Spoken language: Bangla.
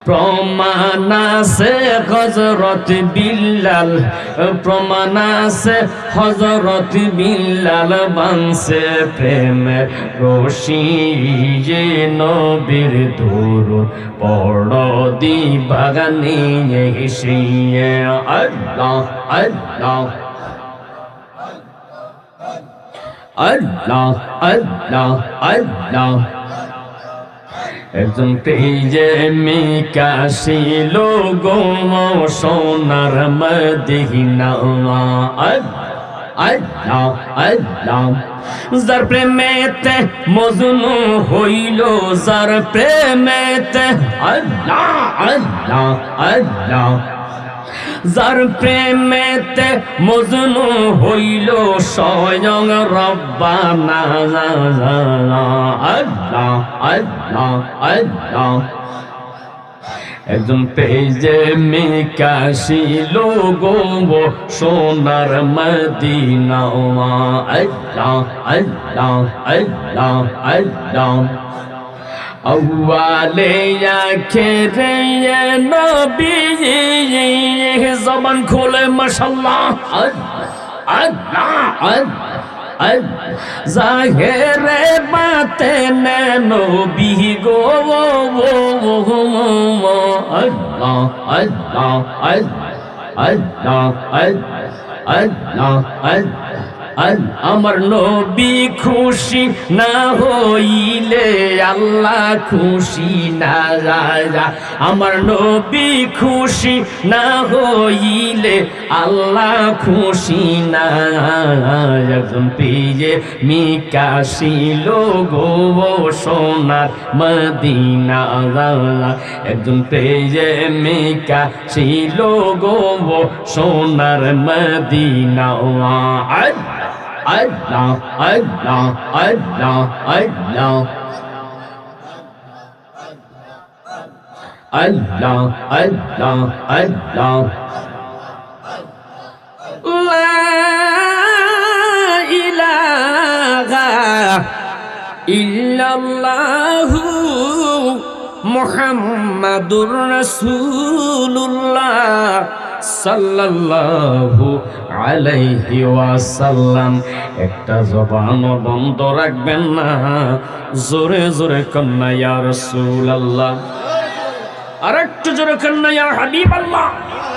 প্রমাণ আছে হযরত বিল্লাল, প্রমাণ আছে হযরত বিল্লাল বানছে প্রেমের রশি, যে নবীর দরুদ পড় দিবাগানি এসে। আল্লাহ আল্লাহ আল্লাহ আল্লাহ আল্লাহ। একজন প্রেমিকা ছিল গো সোনার মদিনা। আল্লাহ আল্লাহ। যার প্রেমেতে মজনু হইল, যার প্রেমেতে আল্লাহ আল্লাহ আল্লাহ, যার প্রেমেতে মজনু হইল স্বয়ং রব্বানা। আল্লাহ আল্লাহ আল্লাহ। একজন প্রেমিকা ছিল গো সোনার মদিনা। আল্লাহ আল্লাহ আল্লাহ আল্লাহ। আউয়ালে আখিরে নবী জবান খোলে মাশাআল্লাহ। আল্লাহ জাহেরে বাতেনে নবী গো। আল্লাহ আল্লাহ আল্লাহ আল্লাহ আল্লাহ। আমার নবী খুশি না হইলে আল্লাহ খুশি না। আমার নবী খুশি না হইলে আল্লাহ খুশি না। একজন প্রেমিকা ছিল গো সোনার মদিনা। একজন প্রেমিকা ছিল গো সোনার মদিনা। আল্লাহ আল্লাহ আল্লাহ আল্লাহ আল্লাহ আল্লাহ আল্লাহ। লা ইলাহা ইল্লাল্লাহু মুহাম্মাদুর রাসূলুল্লাহ সাল্লাল্লাহু আলাইহি ওয়াসাল্লাম। একটা জবান বন্ধ রাখবেন না, জোরে জোরে কন্যা ইয়া রাসূলুল্লাহ। আর একটু জোরে কন্যা ইয়া হাবিবাল্লাহ।